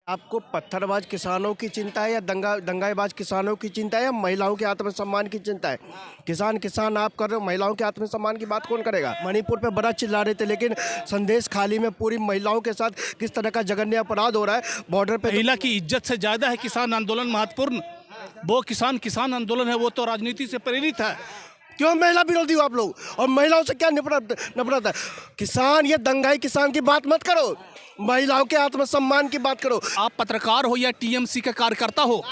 आपको पत्थरबाज किसानों की चिंता है या दंगाईबाज किसानों की चिंता है या महिलाओं के आत्मसम्मान की चिंता है? किसान आप कर रहे हो, महिलाओं के आत्मसम्मान की बात कौन करेगा? मणिपुर पे बड़ा चिल्ला रहे थे, लेकिन संदेश खाली में पूरी महिलाओं के साथ किस तरह का जघन्य अपराध हो रहा है बॉर्डर पे। महिला की इज्जत से ज्यादा है किसान आंदोलन महत्वपूर्ण। वो किसान आंदोलन है, वो तो राजनीति से प्रेरित है। क्यों महिला विरोधी हो आप लोग? और महिलाओं से क्या नफरत है? किसान, ये दंगाई किसान की बात मत करो, महिलाओं के आत्मसम्मान की बात करो। आप पत्रकार हो या टीएमसी के कार्यकर्ता हो,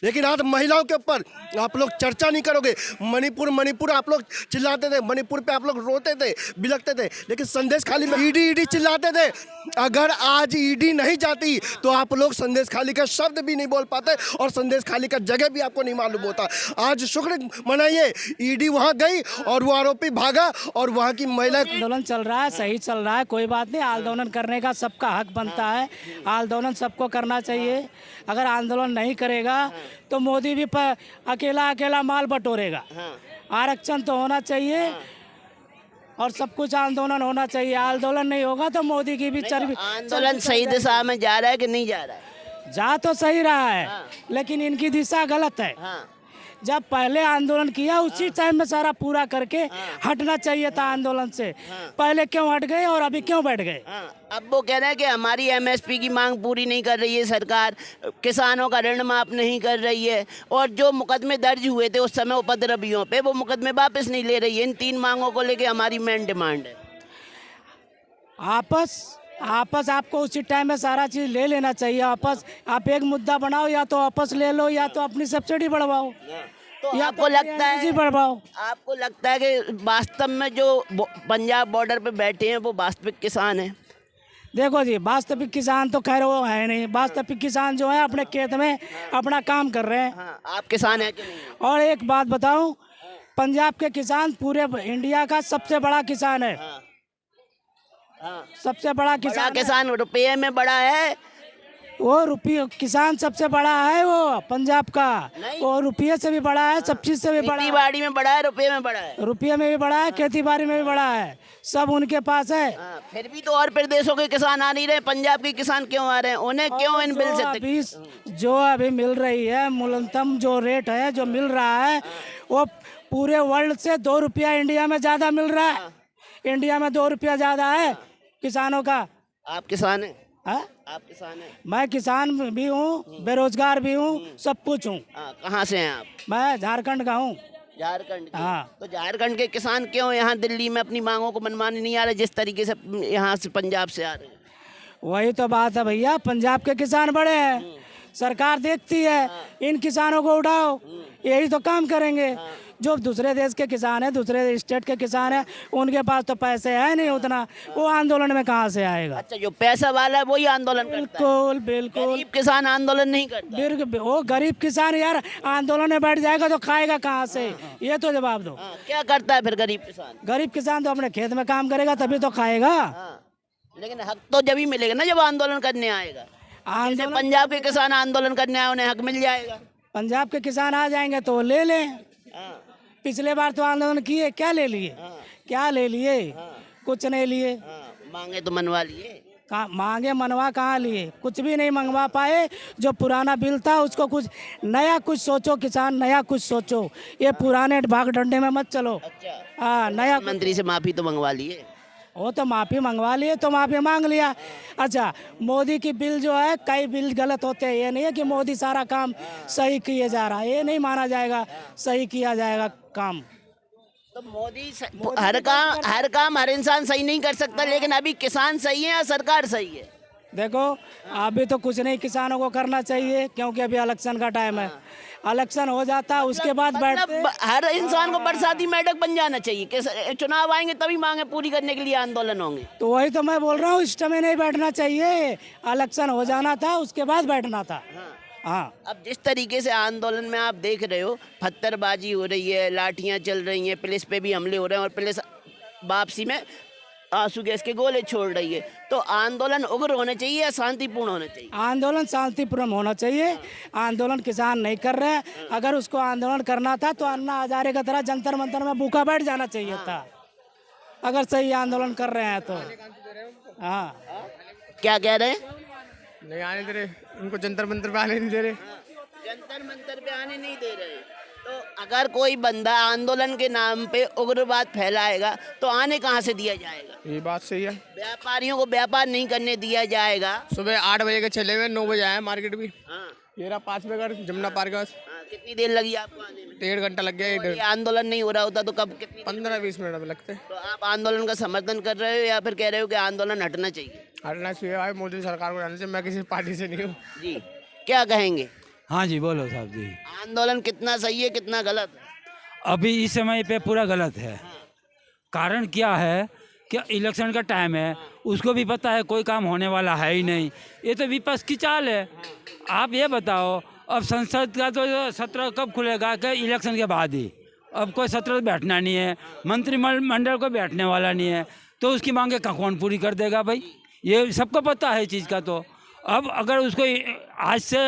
लेकिन आज महिलाओं के ऊपर आप लोग चर्चा नहीं करोगे। मणिपुर आप लोग चिल्लाते थे, मणिपुर पे आप लोग रोते थे, बिलखते थे, लेकिन संदेश खाली में ईडी चिल्लाते थे। अगर आज ईडी नहीं जाती तो आप लोग संदेश खाली का शब्द भी नहीं बोल पाते और संदेश खाली का जगह भी आपको नहीं मालूम होता। आज शुक्र मनाइए, ईडी वहां गई और वो आरोपी भागा और वहां की महिला। आंदोलन चल रहा है, सही चल रहा है, कोई बात नहीं। आंदोलन करने का सबका हक बनता है, आंदोलन सबको करना चाहिए। अगर आंदोलन नहीं करेगा तो मोदी भी अकेला माल बटोरेगा। आरक्षण तो होना चाहिए और सब कुछ आंदोलन होना चाहिए। आंदोलन नहीं होगा तो मोदी की भी चर्बी। आंदोलन सही दिशा में जा रहा है कि नहीं जा रहा है? जा तो सही रहा है, लेकिन इनकी दिशा गलत है। जब पहले आंदोलन किया उसी टाइम में सारा पूरा करके हटना चाहिए था आंदोलन से। पहले क्यों हट गए और अभी क्यों बैठ गए? अब वो कह रहे हैं कि हमारी एमएसपी की मांग पूरी नहीं कर रही है सरकार, किसानों का ऋण माफ नहीं कर रही है, और जो मुकदमे दर्ज हुए थे उस समय उपद्रवियों पे, वो मुकदमे वापस नहीं ले रही है। इन 3 मांगों को लेके हमारी मेन डिमांड है। आपस आपको उसी टाइम में सारा चीज़ ले लेना चाहिए। आपस आप एक मुद्दा बनाओ, या तो आपस ले लो या तो अपनी सब्सिडी बढ़वाओ, तो या आपको लगता है बढ़वाओ। आपको लगता है कि वास्तव में जो पंजाब बॉर्डर पे बैठे हैं वो वास्तविक किसान हैं? देखो जी, वास्तविक किसान तो खैर वो है नहीं। वास्तविक किसान जो है अपने खेत में अपना काम कर रहे हैं। आप किसान हैं कि नहीं? और एक बात बताऊं, पंजाब के किसान पूरे इंडिया का सबसे बड़ा किसान है। सबसे बड़ा किसान रुपये में बड़ा है। वो रुपये किसान सबसे बड़ा है वो पंजाब का। वो रुपये से भी बड़ा है, सब चीज से भी बड़ा है। खेती-बाड़ी में बड़ा है, रुपये में बड़ा है। रुपये में भी बड़ा है, खेती बाड़ी में भी बड़ा है, सब उनके पास है। फिर भी तो और प्रदेशों के किसान आ नहीं रहे, पंजाब के किसान क्यों आ रहे हैं? उन्हें क्यों इन बिल से जो अभी मिल रही है, न्यूनतम जो रेट है जो मिल रहा है, वो पूरे वर्ल्ड से 2 रुपया इंडिया में ज्यादा मिल रहा है। इंडिया में 2 रुपया ज्यादा है किसानों का। आप किसान हैं? आप किसान हैं? मैं किसान भी हूँ, बेरोजगार भी हूँ, सब कुछ हूँ। कहाँ से हैं आप? मैं झारखंड का हूँ। झारखंड के? हाँ। तो झारखंड के किसान क्यों यहाँ दिल्ली में अपनी मांगों को मनमाने नहीं आ रहे जिस तरीके से यहाँ से पंजाब से आ रहे हैं? वही तो बात है भैया, पंजाब के किसान बड़े हैं, सरकार देखती है। इन किसानों को उठाओ, यही तो काम करेंगे। जो दूसरे देश के किसान हैं, दूसरे स्टेट के किसान हैं, उनके पास तो पैसे है नहीं उतना, वो आंदोलन में कहाँ से आएगा? अच्छा, जो पैसा वाला है वही आंदोलन करता है। बिल्कुल। गरीब किसान आंदोलन नहीं करता। वो गरीब किसान यार आंदोलन में बैठ जाएगा तो खाएगा कहाँ से? ये तो जवाब दो। क्या करता है फिर गरीब किसान? गरीब किसान तो अपने खेत में काम करेगा तभी तो खाएगा। लेकिन हक तो जब ही मिलेगा ना जब आंदोलन करने आएगा। पंजाब के किसान आंदोलन करने आए, उन्हें हक मिल जाएगा। पंजाब के किसान आ जाएंगे तो ले लें। पिछले बार तो आंदोलन किए, क्या ले लिए? क्या ले लिए? कुछ नहीं लिए। मांगे तो मनवा लिए। मांगे मनवा कहाँ लिए? कुछ भी नहीं मंगवा पाए। जो पुराना बिल था उसको कुछ नया कुछ सोचो किसान, नया कुछ सोचो। ये पुराने भाग डंडे में मत चलो। अच्छा। नया मंत्री से माफी तो मंगवा लिए। वो तो माफी मंगवा लिए, तो माफी मांग लिया। अच्छा, मोदी की बिल जो है, कई बिल गलत होते हैं। ये नहीं है कि मोदी सारा काम सही किए जा रहा है, ये नहीं माना जाएगा सही किया जाएगा काम। तो मोदी हर काम हर इंसान सही नहीं कर सकता, लेकिन अभी किसान सही है या सरकार सही है? देखो, अभी तो कुछ नहीं किसानों को करना चाहिए, क्योंकि अभी इलेक्शन का टाइम है। इलेक्शन हो जाता है उसके बाद बैठते। हर इंसान को बरसाती मेढक बन जाना चाहिए। चुनाव आएंगे तभी मांगे पूरी करने के लिए आंदोलन होंगे। तो वही तो मैं बोल रहा हूँ, इस समय नहीं बैठना चाहिए। इलेक्शन हो जाना था उसके बाद बैठना था। हाँ। अब जिस तरीके से आंदोलन में आप देख रहे हो, पत्थरबाजी हो रही है, लाठियां चल रही हैं, पुलिस पे भी हमले हो रहे हैं और पुलिस वापसी में आंसू गैस के गोले छोड़ रही है, तो आंदोलन उग्र होना चाहिए या शांतिपूर्ण होना चाहिए? आंदोलन शांतिपूर्ण होना चाहिए। आंदोलन किसान नहीं कर रहे हैं। अगर उसको आंदोलन करना था तो अन्ना हजारे की तरह जंतर मंतर में भूखा बैठ जाना चाहिए था, अगर सही आंदोलन कर रहे हैं तो। हाँ। क्या कह रहे हैं? नहीं आने दे रहे, उनको जंतर मंतर पे आने नहीं दे रहे। जंतर मंतर पे आने नहीं दे रहे। तो अगर कोई बंदा आंदोलन के नाम पे उग्रवाद फैलाएगा तो आने कहाँ से दिया जाएगा? ये बात सही है। व्यापारियों को व्यापार नहीं करने दिया जाएगा। सुबह 8 बजे के चले हुए, 9 बजे आए मार्केट भी। हाँ, ये रहा 5 बजे का जमुना पार्क का। हाँ, कितनी देर लगी आपको आने में? 1.5 घंटा लग गया। और ये आंदोलन नहीं हो रहा होता तो कब कितनी 15-20 मिनट में लगते। तो आप आंदोलन का समर्थन कर रहे हो या फिर कह रहे हो कि आंदोलन हटना चाहिए? हटना चाहिए भाई, मोदी सरकार को जाना चाहिए। मैं किसी पार्टी से नहीं हूँ। जी, क्या कहेंगे? हाँ जी बोलो साहब जी। आंदोलन कितना सही है, कितना गलत है? अभी इस समय पे पूरा गलत है। कारण क्या है कि इलेक्शन का टाइम है, उसको भी पता है कोई काम होने वाला है ही नहीं। ये तो विपक्ष की चाल है। आप ये बताओ, अब संसद का तो सत्र कब खुलेगा? कि इलेक्शन के बाद ही। अब कोई सत्र बैठना नहीं है, मंत्रिमंडल को बैठने वाला नहीं है, तो उसकी मांगे कौन पूरी कर देगा भाई? ये सबको पता है चीज़ का। तो अब अगर उसको आज से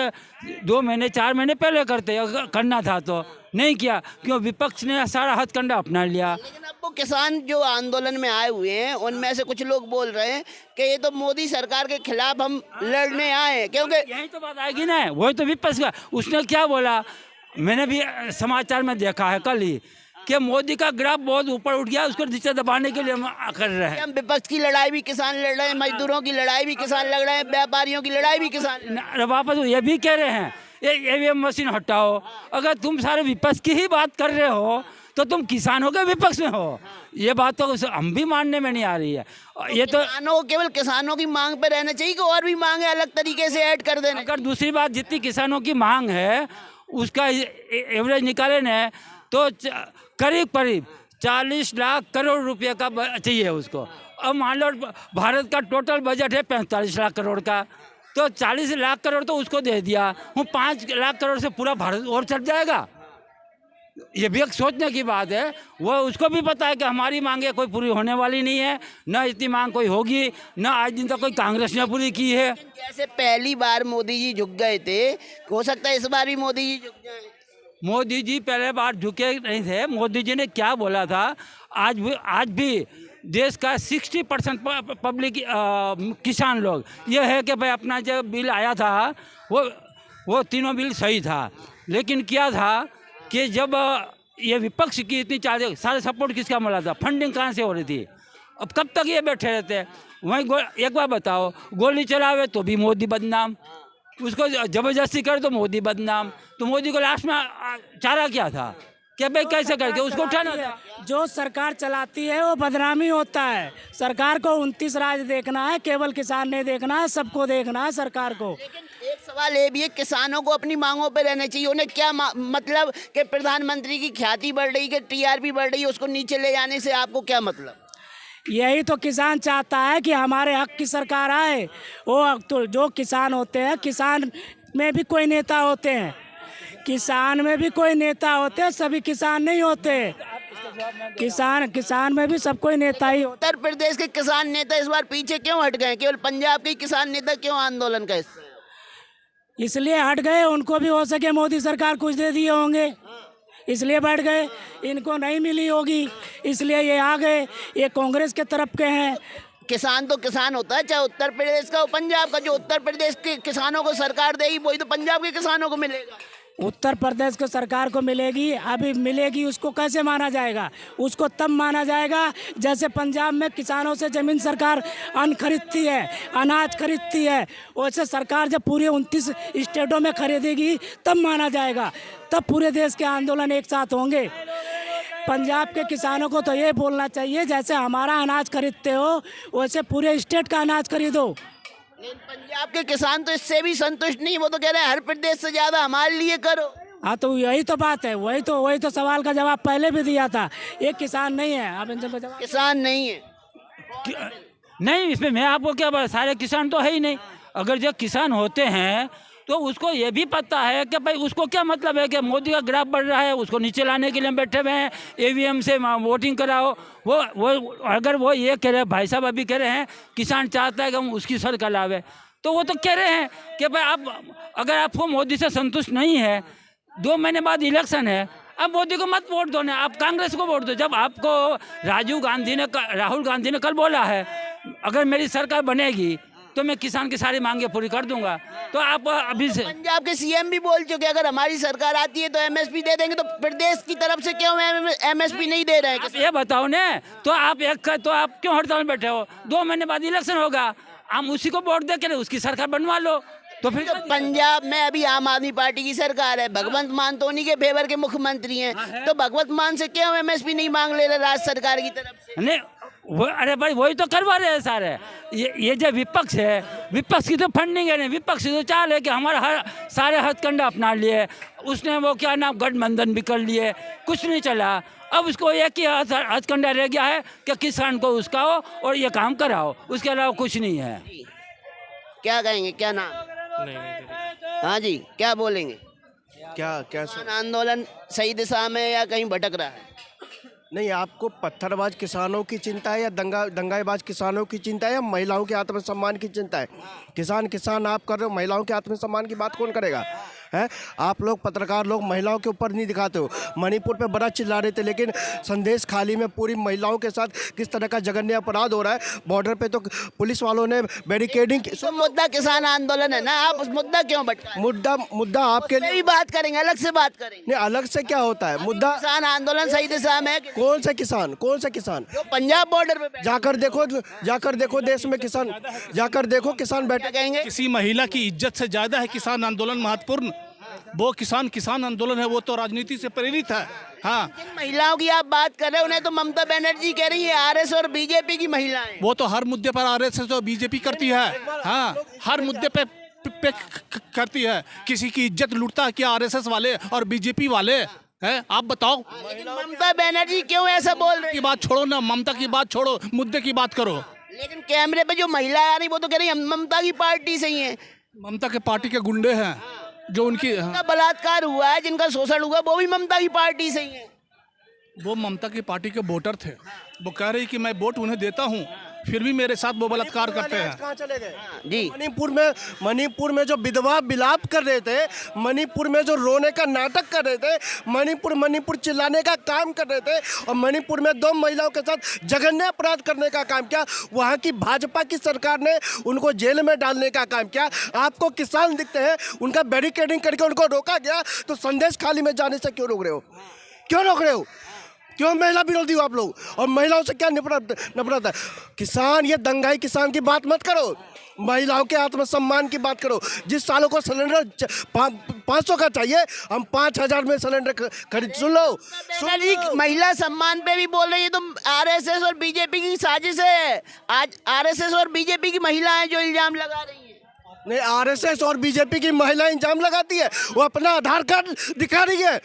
2 महीने 4 महीने पहले करना था तो नहीं किया, क्यों? विपक्ष ने सारा हथकंडा अपना लिया। लेकिन अब वो किसान जो आंदोलन में आए हुए हैं उनमें से कुछ लोग बोल रहे हैं कि ये तो मोदी सरकार के खिलाफ हम लड़ने आए हैं, क्योंकि यही तो बात आएगी ना। वही तो विपक्ष का। उसने क्या बोला, मैंने भी समाचार में देखा है कल ही, कि मोदी का ग्राफ बहुत ऊपर उठ गया, उसको नीचे दबाने के लिए हम कर रहे हैं। हम विपक्ष की लड़ाई भी किसान लड़ रहे हैं, मजदूरों की लड़ाई भी किसान लड़ रहे हैं, व्यापारियों की लड़ाई भी किसान। वापस ये भी कह रहे हैं ये ईवीएम मशीन हटाओ। अगर तुम सारे विपक्ष की ही बात कर रहे हो तो तुम किसानों के विपक्ष में हो। ये बात तो हम भी मानने में नहीं आ रही है। ये तो किसानों को केवल किसानों की मांग पे रहना चाहिए कि और भी मांगे अलग तरीके से ऐड कर देना। अगर दूसरी बात, जितनी किसानों की मांग है उसका एवरेज निकाले ना तो करीब 40 लाख करोड़ रुपए का चाहिए उसको। अब मान लो भारत का टोटल बजट है 45 लाख करोड़ का, तो 40 लाख करोड़ तो उसको दे दिया, वो 5 लाख करोड़ से पूरा भारत और चल जाएगा। ये भी एक सोचने की बात है। वो उसको भी पता है कि हमारी मांगे कोई पूरी होने वाली नहीं है, ना इतनी मांग कोई होगी, ना आज दिन तक कोई कांग्रेस ने पूरी की है। जैसे पहली बार मोदी जी झुक गए थे, हो सकता है इस बार भी मोदी जी झुक जाए। मोदी जी पहले बार झुके नहीं थे। मोदी जी ने क्या बोला था, आज भी देश का 60% पब्लिक किसान लोग ये है कि भाई अपना जो बिल आया था वो तीनों बिल सही था। लेकिन क्या था कि जब ये विपक्ष की इतनी चाल, सारे सपोर्ट किसका मिला था? फंडिंग कहाँ से हो रही थी? अब कब तक ये बैठे रहते? वहीं एक बार बताओ, गोली चलावे तो भी मोदी बदनाम, उसको जबरदस्ती करे तो मोदी बदनाम। तो मोदी को लास्ट में चारा क्या था कि भाई कैसे करके उसको उठाना था। जो सरकार चलाती है वो बदनामी होता है। सरकार को 29 राज्य देखना है, केवल किसान नहीं देखना है, सबको देखना है सरकार को। लेकिन एक सवाल ये भी है, किसानों को अपनी मांगों पे रहना चाहिए। उन्हें क्या मतलब कि प्रधानमंत्री की ख्याति बढ़ रही है, टीआरपी बढ़ रही है, उसको नीचे ले जाने से आपको क्या मतलब? यही तो किसान चाहता है कि हमारे हक की सरकार आए। वो तो जो किसान होते हैं, किसान में भी कोई नेता होते हैं, किसान में भी कोई नेता होते हैं, सभी किसान नहीं होते। किसान में भी सब कोई नेता ही होता। उत्तर प्रदेश के किसान नेता इस बार पीछे क्यों हट गए? केवल पंजाब के किसान नेता क्यों आंदोलन का हिस्सा है? इसलिए हट गए, उनको भी हो सके मोदी सरकार कुछ दे दिए होंगे इसलिए बैठ गए। इनको नहीं मिली होगी इसलिए ये आ गए। ये कांग्रेस के तरफ के हैं। किसान तो किसान होता है, चाहे उत्तर प्रदेश का हो पंजाब का। जो उत्तर प्रदेश के किसानों को सरकार देगी वही तो पंजाब के किसानों को मिलेगा। उत्तर प्रदेश को सरकार को मिलेगी, अभी मिलेगी, उसको कैसे माना जाएगा? उसको तब माना जाएगा जैसे पंजाब में किसानों से ज़मीन सरकार अन्न खरीदती है, अनाज खरीदती है, वैसे सरकार जब पूरे 29 स्टेटों में खरीदेगी तब माना जाएगा। तब पूरे देश के आंदोलन एक साथ होंगे। पंजाब के किसानों को तो ये बोलना चाहिए जैसे हमारा अनाज खरीदते हो वैसे पूरे स्टेट का अनाज खरीदो। लेकिन पंजाब के किसान तो इससे भी संतुष्ट नहीं। वो तो कह रहे हैं हर प्रदेश से ज़्यादा हमारे लिए करो। हाँ तो यही तो बात है। वही तो सवाल का जवाब पहले भी दिया था। ये किसान नहीं है। आप इनसे जवाब। किसान नहीं है। नहीं, इसमें मैं आपको क्या बता, सारे किसान तो है ही नहीं। अगर जो किसान होते हैं तो उसको ये भी पता है कि भाई उसको क्या मतलब है कि मोदी का ग्राफ बढ़ रहा है, उसको नीचे लाने के लिए हम बैठे हुए हैं, ईवीएम से वोटिंग कराओ। वो अगर वो ये कह रहे हैं, भाई साहब अभी कह रहे हैं किसान चाहता है कि हम उसकी सरकार लावे, तो वो तो कह रहे हैं कि भाई आप अगर आपको मोदी से संतुष्ट नहीं है, 2 महीने बाद इलेक्शन है, अब मोदी को मत वोट दो ना, आप कांग्रेस को वोट दो। जब आपको राहुल गांधी ने कल बोला है अगर मेरी सरकार बनेगी तो मैं किसान की सारी मांगे पूरी कर दूंगा। तो आप अभी से पंजाब के सीएम भी बोल चुके अगर हमारी सरकार आती है तो एमएसपी दे देंगे, तो प्रदेश की तरफ से क्यों एमएसपी नहीं दे रहे हैं? आप ये बताओ ने, तो आप क्यों हड़ताल में बैठे हो? 2 महीने बाद इलेक्शन होगा, हम उसी को वोट दे के उसकी सरकार बनवा लो। तो फिर तो पंजाब में अभी आम आदमी पार्टी की सरकार है, भगवंत मान तो उन्हीं के फेवर के मुख्यमंत्री हैं, तो भगवंत मान से क्यों एमएसपी नहीं मांग ले रहे राज्य सरकार की तरफ से? नहीं अरे भाई वही तो करवा रहे हैं सारे। ये जो विपक्ष है, विपक्ष की तो फंडिंग है नहीं, विपक्ष की तो चाल है कि हमारा सारे हथकंडा अपना लिए, उसने वो क्या नाम गठबंधन भी कर लिए, कुछ नहीं चला। अब उसको एक ही हथकंडा रह गया है कि किसान को उसकाओ और ये काम कराओ, उसके अलावा कुछ नहीं है। क्या कहेंगे, क्या नाम? हाँ जी, क्या बोलेंगे? क्या क्या किसान आंदोलन सही दिशा में या कहीं भटक रहा है? नहीं, आपको पत्थरबाज किसानों की चिंता है या दंगाईबाज किसानों की चिंता है या महिलाओं के आत्मसम्मान की चिंता है? किसान आप कर रहे हो, महिलाओं के आत्मसम्मान की बात कौन करेगा? है आप लोग पत्रकार लोग महिलाओं के ऊपर नहीं दिखाते हो। मणिपुर पे बड़ा चिल्ला रहे थे, लेकिन संदेश खाली में पूरी महिलाओं के साथ किस तरह का जघन्य अपराध हो रहा है। बॉर्डर पे तो पुलिस वालों ने बैरिकेडिंग। तो मुद्दा किसान आंदोलन है ना, आप उस मुद्दा क्यों भटका? मुद्दा आपके लिए भी बात करेंगे, अलग से बात करेंगे। नहीं, अलग से क्या होता है मुद्दा? किसान आंदोलन सही दिशा में है कि कौन से किसान जो पंजाब बॉर्डर पे बैठे? जाकर देखो देश में किसान, जाकर देखो किसान बैठे। क्या कहेंगे? किसी महिला की इज्जत से ज्यादा है किसान आंदोलन महत्वपूर्ण। वो किसान आंदोलन है, वो तो राजनीति से प्रेरित है। हाँ, जिन महिलाओं की आप बात कर रहे हो उन्हें तो ममता बनर्जी कह रही है आरएस और बीजेपी की महिलाएं। वो तो हर मुद्दे पर आरएसएस और बीजेपी करती है। हाँ, हर मुद्दे पे करती है। किसी की इज्जत लूटता है क्या आरएसएस वाले और बीजेपी वाले? है आप बताओ। लेकिन ममता बनर्जी क्यों ऐसा बोल रही की बात छोड़ो ना, ममता की बात छोड़ो, मुद्दे की बात करो। है? लेकिन कैमरे पे जो महिलाएं आ रही वो तो कह रही हम ममता की पार्टी से ही है। ममता के पार्टी के गुंडे हैं जो उनकी, जिनका बलात्कार हुआ है, जिनका शोषण हुआ, वो भी ममता की पार्टी से ही है। वो ममता की पार्टी के वोटर थे। वो कह रही कि मैं वोट उन्हें देता हूँ, फिर भी मेरे साथ वो बलात्कार करते हैं। कहाँ चले गए? जी, मणिपुर में जो विधवा विलाप कर रहे थे, मणिपुर में जो रोने का नाटक कर रहे थे, मणिपुर चिल्लाने का काम कर रहे थे, और मणिपुर में 2 महिलाओं के साथ जघन्य अपराध करने का काम किया। वहाँ की भाजपा की सरकार ने उनको जेल में डालने का काम किया। आपको किसान दिखते हैं, उनका बैरिकेडिंग करके उनको रोका गया, तो संदेश खाली में जाने से क्यों रोक रहे हो? क्यों महिला विरोधी हो आप लोग? और महिलाओं से क्या नफरत है? किसान, ये दंगाई किसान की बात मत करो, महिलाओं के आत्मसम्मान की बात करो। जिस सालों को सिलेंडर 500 का चाहिए, हम 5000 में सिलेंडर खरीद। सुन लो, महिला सम्मान पे भी बोल रही है, तो आरएसएस और बीजेपी की साजिश है। आज आरएसएस और बीजेपी की महिलाएं जो इल्जाम लगा रही है। नहीं, आरएसएस और बीजेपी की महिलाएं इल्जाम लगाती है, वो अपना आधार कार्ड दिखा रही है,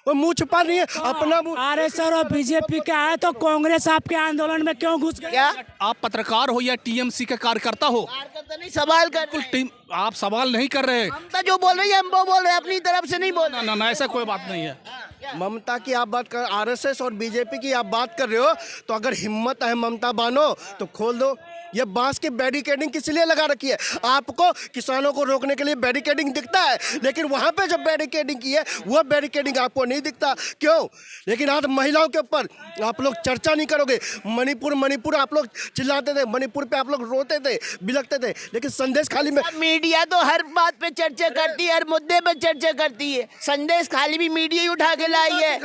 वो मुंह छुपा नहीं है अपना। आरएसएस और बीजेपी का है तो कांग्रेस आपके आंदोलन में क्यों घुस गई? क्या आप पत्रकार हो या टीएमसी के कार्यकर्ता हो? कार्यकर्ता नहीं, सवाल कर रहे हैं। टीम, आप सवाल नहीं कर रहे। ममता जो बोल रही है हम वो बोल रहे हैं, अपनी तरफ से नहीं बोल रहे। ना, ऐसा कोई बात नहीं है। ममता की आप बात कर, आरएसएस और बीजेपी की आप बात कर रहे हो, तो अगर हिम्मत है ममता बानो तो खोल दो। ये बांस की बैरिकेडिंग किस लिए लगा रखी है? आपको किसानों को रोकने के लिए बैरिकेडिंग दिखता है, लेकिन वहां पे जो बैरिकेडिंग की है वो बैरिकेडिंग आपको नहीं दिखता। क्यों? लेकिन आज महिलाओं के ऊपर आप लोग चर्चा नहीं करोगे। मणिपुर आप लोग चिल्लाते थे, मणिपुर पे आप लोग रोते थे, बिलखते थे, लेकिन संदेश खाली में मीडिया तो हर बात पे चर्चा करती है, हर मुद्दे पे चर्चा करती है। संदेश खाली भी मीडिया ही उठा के लाई है।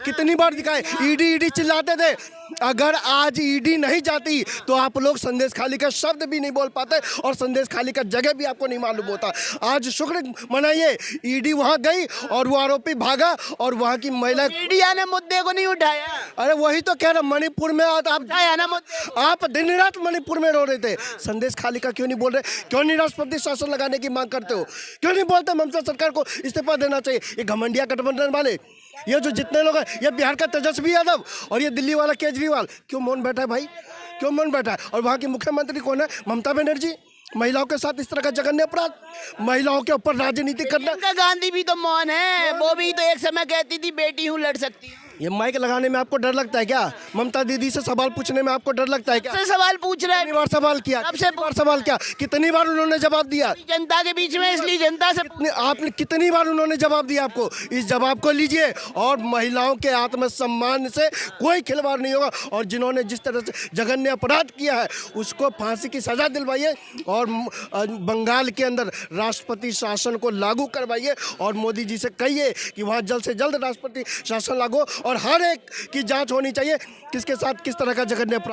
कितनी बार दिखाए? ईडी चिल्लाते थे। अगर आज ईडी नहीं जाती तो आप लोग संदेश खाली का शब्द भी नहीं बोल पाते, और संदेश खाली का जगह भी आपको नहीं मालूम होता। आज शुक्र मनाइए, ईडी वहां गई और वो आरोपी भागा, और वहां की महिला, मीडिया ने मुद्दे को नहीं उठाया। अरे वही तो कह रहा, मणिपुर में आप दिन रात मणिपुर में रो रहे थे। संदेश खाली का क्यों नहीं बोल रहे? क्यों नहीं राष्ट्रपति शासन लगाने की मांग करते हो? क्यों नहीं बोलते ममता सरकार को इस्तीफा देना चाहिए? ये घमंडिया गठबंधन वाले, ये जो जितने लोग हैं, ये बिहार का तेजस्वी यादव और ये दिल्ली वाला केजरीवाल, क्यों मौन बैठा है भाई? क्यों मौन बैठा है? और वहाँ की मुख्यमंत्री कौन है? ममता बनर्जी। महिलाओं के साथ इस तरह का जघन्य अपराध, महिलाओं के ऊपर राजनीति करना। गांधी भी तो मौन है, वो भी तो एक समय कहती थी बेटी हूँ लड़ सकती हूँ। ये माइक लगाने में आपको डर लगता है क्या? ममता दीदी से सवाल पूछने में आपको डर लगता है क्या? से सवाल पूछ रहे कितनी हैं बार सवाल किया? सबसे कितनी बार सवाल किया? कितनी बार उन्होंने जवाब दिया? जनता के बीच में, इसलिए जनता से आपने कितनी बार उन्होंने जवाब दिया आपको? इस जवाब को लीजिए और महिलाओं के आत्मसम्मान से कोई खिलवाड़ नहीं होगा। और जिन्होंने जिस तरह से जघन्य अपराध किया है उसको फांसी की सजा दिलवाइए और बंगाल के अंदर राष्ट्रपति शासन को लागू करवाइए और मोदी जी से कहिए कि वहाँ जल्द से जल्द राष्ट्रपति शासन लागू और हर एक की जांच होनी चाहिए किसके साथ किस तरह का जघन्य अपराध